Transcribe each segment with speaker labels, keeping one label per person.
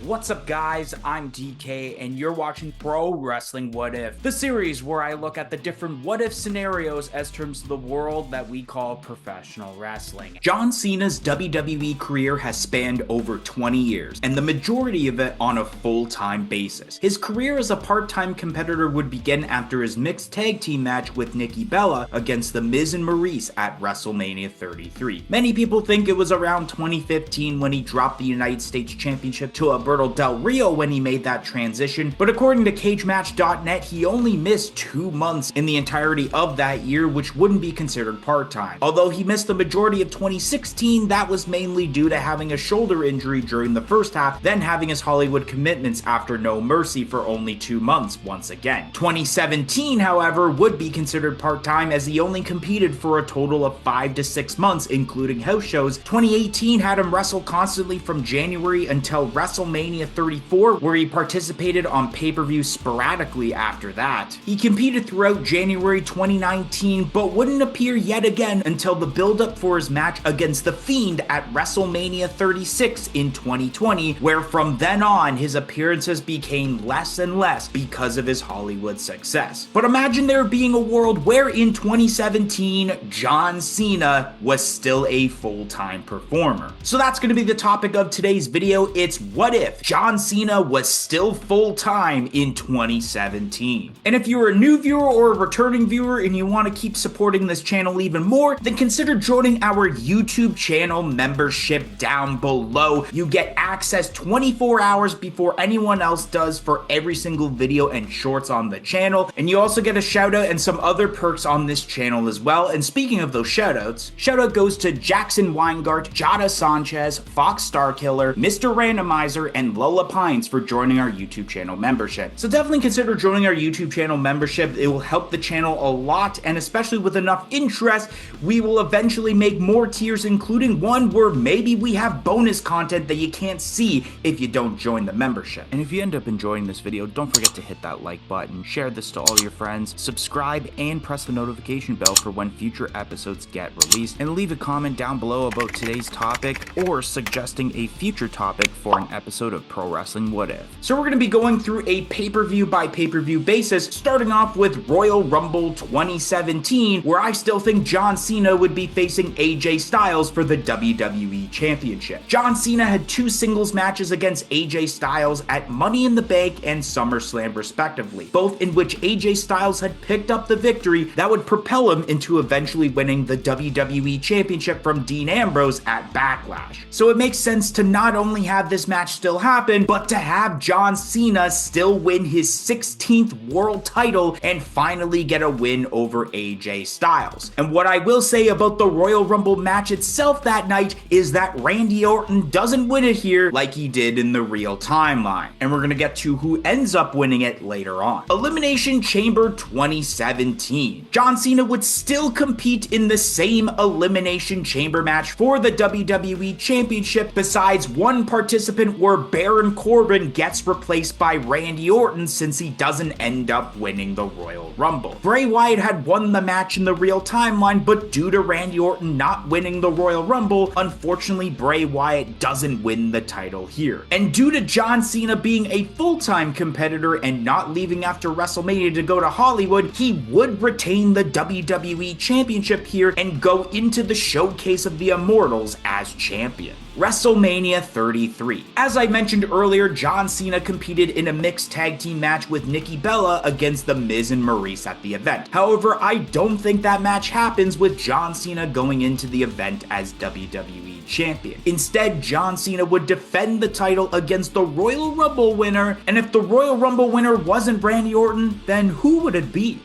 Speaker 1: What's up, guys? I'm DK, and you're watching Pro Wrestling What If, the series where I look at the different what if scenarios as terms of the world that we call professional wrestling. John Cena's WWE career has spanned over 20 years, and the majority of it on a full-time basis. His career as a part-time competitor would begin after his mixed tag team match with Nikki Bella against The Miz and Maurice at WrestleMania 33. Many people think it was around 2015 when he dropped the United States Championship to Alberto Del Rio when he made that transition, but according to CageMatch.net, he only missed 2 months in the entirety of that year, which wouldn't be considered part-time. Although he missed the majority of 2016, that was mainly due to having a shoulder injury during the first half, then having his Hollywood commitments after No Mercy for only 2 months once again. 2017, however, would be considered part-time as he only competed for a total of 5 to 6 months, including house shows. 2018 had him wrestle constantly from January until WrestleMania 34, where he participated on pay-per-view sporadically after that. He competed throughout January 2019, but wouldn't appear yet again until the build-up for his match against The Fiend at WrestleMania 36 in 2020, where from then on, his appearances became less and less because of his Hollywood success. But imagine there being a world where in 2017, John Cena was still a full-time performer. So that's going to be the topic of today's video. It's what if John Cena was still full-time in 2017. And if you're a new viewer or a returning viewer and you want to keep supporting this channel even more, then consider joining our YouTube channel membership down below. You get access 24 hours before anyone else does for every single video and shorts on the channel, and you also get a shout out and some other perks on this channel as well. And speaking of those shout outs, shout out goes to Jackson Weingart, Jada Sanchez, Fox Starkiller, Mr. Randomizer, and Lola Pines for joining our YouTube channel membership. So definitely consider joining our YouTube channel membership. It will help the channel a lot, and especially with enough interest, we will eventually make more tiers, including one where maybe we have bonus content that you can't see if you don't join the membership. And if you end up enjoying this video, don't forget to hit that like button, share this to all your friends, subscribe, and press the notification bell for when future episodes get released, and leave a comment down below about today's topic or suggesting a future topic for an episode of Pro Wrestling What If. So we're going to be going through a pay-per-view by pay-per-view basis, starting off with Royal Rumble 2017, where I still think John Cena would be facing AJ Styles for the WWE Championship. John Cena had 2 singles matches against AJ Styles at Money in the Bank and SummerSlam respectively, both in which AJ Styles had picked up the victory that would propel him into eventually winning the WWE Championship from Dean Ambrose at Backlash. So it makes sense to not only have this match still happen, but to have John Cena still win his 16th world title and finally get a win over AJ Styles. And what I will say about the Royal Rumble match itself that night is that Randy Orton doesn't win it here like he did in the real timeline. And we're gonna get to who ends up winning it later on. Elimination Chamber 2017. John Cena would still compete in the same Elimination Chamber match for the WWE Championship, besides one participant where Baron Corbin gets replaced by Randy Orton since he doesn't end up winning the Royal Rumble. Bray Wyatt had won the match in the real timeline, but due to Randy Orton not winning the Royal Rumble, unfortunately Bray Wyatt doesn't win the title here. And due to John Cena being a full-time competitor and not leaving after WrestleMania to go to Hollywood, he would retain the WWE Championship here and go into the Showcase of the Immortals as champion. WrestleMania 33. As I mentioned earlier, John Cena competed in a mixed tag team match with Nikki Bella against The Miz and Maurice at the event. However, I don't think that match happens with John Cena going into the event as WWE Champion. Instead, John Cena would defend the title against the Royal Rumble winner, and if the Royal Rumble winner wasn't Randy Orton, then who would it be?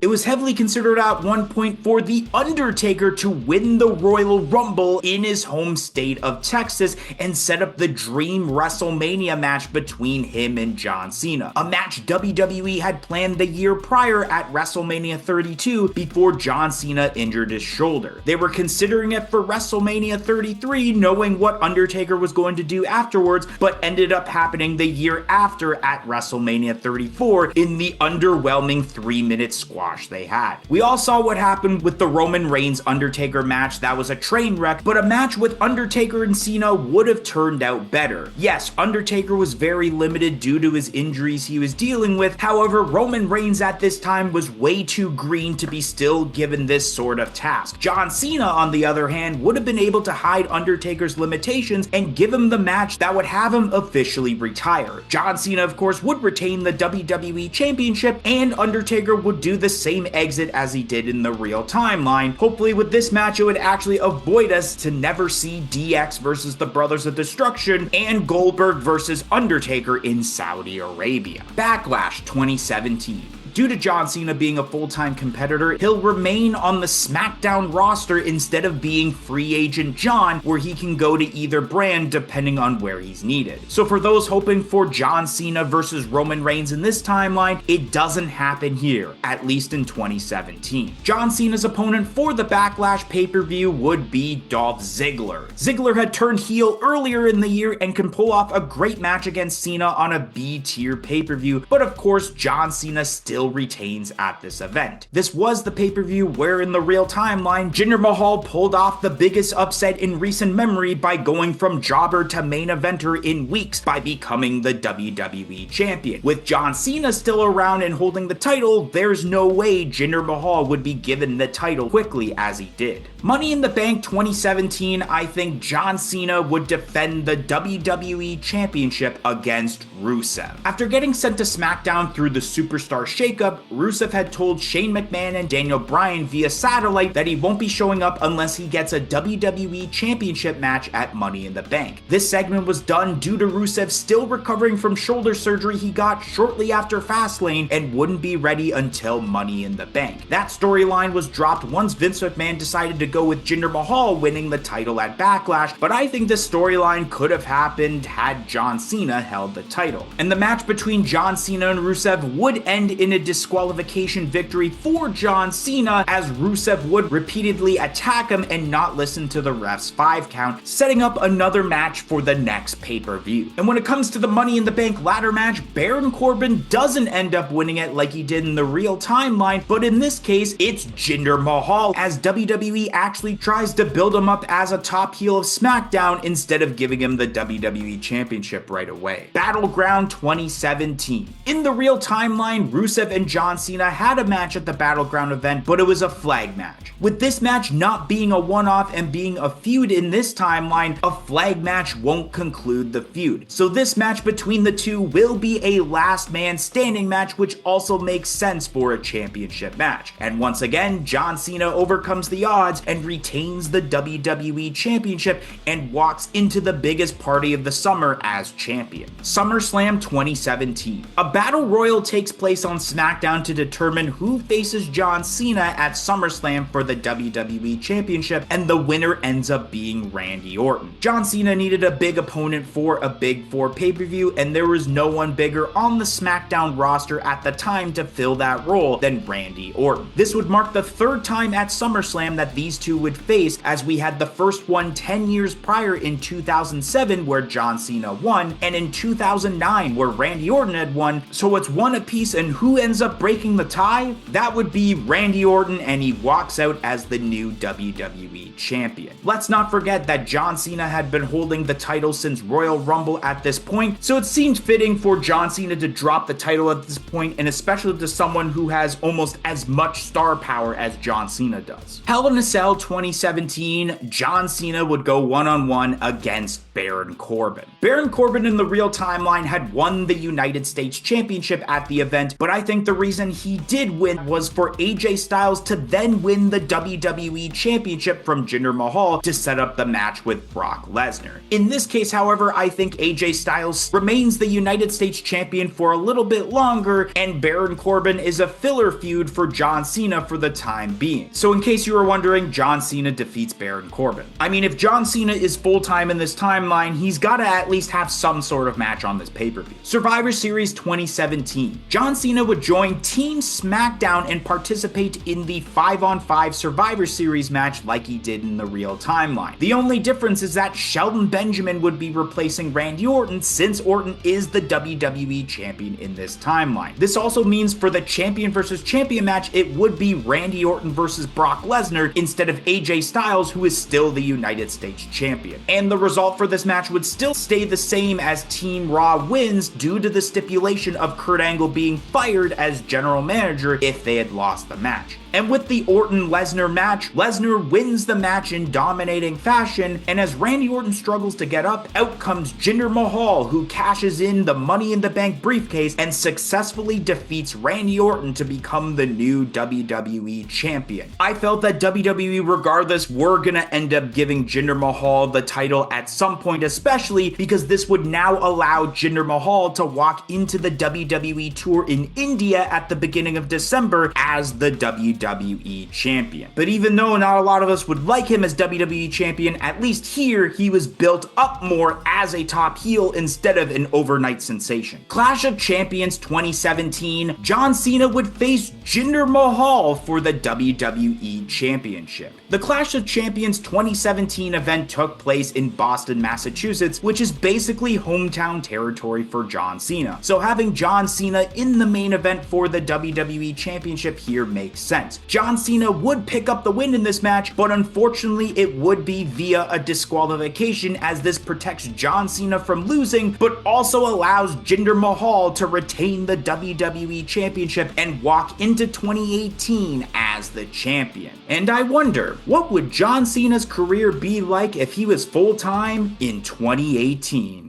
Speaker 1: It was heavily considered at one point for The Undertaker to win the Royal Rumble in his home state of Texas and set up the dream WrestleMania match between him and John Cena, a match WWE had planned the year prior at WrestleMania 32 before John Cena injured his shoulder. They were considering it for WrestleMania 33, knowing what Undertaker was going to do afterwards, but ended up happening the year after at WrestleMania 34 in the underwhelming 3-minute squash squash they had. We all saw what happened with the Roman Reigns Undertaker match. That was a train wreck, but a match with Undertaker and Cena would have turned out better. Yes, Undertaker was very limited due to his injuries he was dealing with. However, Roman Reigns at this time was way too green to be still given this sort of task. John Cena, on the other hand, would have been able to hide Undertaker's limitations and give him the match that would have him officially retire. John Cena, of course, would retain the WWE Championship, and Undertaker would do the same exit as he did in the real timeline. Hopefully with this match it would actually avoid us to never see DX versus the Brothers of Destruction and Goldberg versus Undertaker in Saudi Arabia. Backlash 2017. Due to John Cena being a full-time competitor, he'll remain on the SmackDown roster instead of being free agent John, where he can go to either brand depending on where he's needed. So for those hoping for John Cena versus Roman Reigns in this timeline, it doesn't happen here, at least in 2017. John Cena's opponent for the Backlash pay-per-view would be Dolph Ziggler. Ziggler had turned heel earlier in the year and can pull off a great match against Cena on a B-tier pay-per-view, but of course John Cena still retains at this event. This was the pay-per-view where in the real timeline, Jinder Mahal pulled off the biggest upset in recent memory by going from jobber to main eventer in weeks by becoming the WWE Champion. With John Cena still around and holding the title, there's no way Jinder Mahal would be given the title quickly as he did. Money in the Bank 2017, I think John Cena would defend the WWE Championship against Rusev. After getting sent to SmackDown through the Superstar Shakeup, Rusev had told Shane McMahon and Daniel Bryan via satellite that he won't be showing up unless he gets a WWE Championship match at Money in the Bank. This segment was done due to Rusev still recovering from shoulder surgery he got shortly after Fastlane and wouldn't be ready until Money in the Bank. That storyline was dropped once Vince McMahon decided to go with Jinder Mahal winning the title at Backlash, but I think this storyline could have happened had John Cena held the title. And the match between John Cena and Rusev would end in a disqualification victory for John Cena, as Rusev would repeatedly attack him and not listen to the ref's 5 count, setting up another match for the next pay-per-view. And when it comes to the Money in the Bank ladder match, Baron Corbin doesn't end up winning it like he did in the real timeline, but in this case, it's Jinder Mahal, as WWE actually tries to build him up as a top heel of SmackDown instead of giving him the WWE Championship right away. Battleground 2017. In the real timeline, Rusev and John Cena had a match at the Battleground event, but it was a flag match. With this match not being a one-off and being a feud in this timeline, a flag match won't conclude the feud. So this match between the two will be a last man standing match, which also makes sense for a championship match. And once again, John Cena overcomes the odds and retains the WWE Championship and walks into the biggest party of the summer as champion. SummerSlam 2017. A battle royal takes place on SmackDown to determine who faces John Cena at SummerSlam for the WWE Championship, and the winner ends up being Randy Orton. John Cena needed a big opponent for a Big Four pay-per-view, and there was no one bigger on the SmackDown roster at the time to fill that role than Randy Orton. This would mark the third time at SummerSlam that these two would face, as we had the first one 10 years prior in 2007 where John Cena won, and in 2009 where Randy Orton had won, so it's one apiece, and who ends up breaking the tie? That would be Randy Orton, and he walks out as the new WWE Champion. Let's not forget that John Cena had been holding the title since Royal Rumble at this point, so it seemed fitting for John Cena to drop the title at this point, and especially to someone who has almost as much star power as John Cena does. Hell in a Cell 2017, John Cena would go one-on-one against Baron Corbin. Baron Corbin in the real timeline had won the United States Championship at the event, but I think the reason he did win was for AJ Styles to then win the WWE Championship from Jinder Mahal to set up the match with Brock Lesnar. In this case, however, I think AJ Styles remains the United States Champion for a little bit longer, and Baron Corbin is a filler feud for John Cena for the time being. So in case you were wondering, John Cena defeats Baron Corbin. I mean, if John Cena is full-time in this timeline, he's got to at least have some sort of match on this pay-per-view. Survivor Series 2017. John Cena would join Team SmackDown and participate in the 5-on-5 Survivor Series match like he did in the real timeline. The only difference is that Shelton Benjamin would be replacing Randy Orton, since Orton is the WWE champion in this timeline. This also means for the champion versus champion match, it would be Randy Orton versus Brock Lesnar instead of AJ Styles, who is still the United States champion. And the result for this match would still stay the same as Team Raw wins due to the stipulation of Kurt Angle being fired as general manager if they had lost the match. And with the Orton-Lesnar match, Lesnar wins the match in dominating fashion, and as Randy Orton struggles to get up, out comes Jinder Mahal, who cashes in the Money in the Bank briefcase and successfully defeats Randy Orton to become the new WWE champion. I felt that WWE, regardless, were gonna end up giving Jinder Mahal the title at some point, especially because this would now allow Jinder Mahal to walk into the WWE tour in India at the beginning of December as the WWE champion. But even though not a lot of us would like him as WWE champion, at least here he was built up more as a top heel instead of an overnight sensation. Clash of Champions 2017, John Cena would face Jinder Mahal for the WWE championship. The Clash of Champions 2017 event took place in Boston, Massachusetts, which is basically hometown territory for John Cena. So having John Cena in the main event for the WWE championship here makes sense. John Cena would pick up the win in this match, but unfortunately it would be via a disqualification, as this protects John Cena from losing, but also allows Jinder Mahal to retain the WWE championship and walk into 2018 as the champion. And I wonder, what would John Cena's career be like if he was full-time in 2018?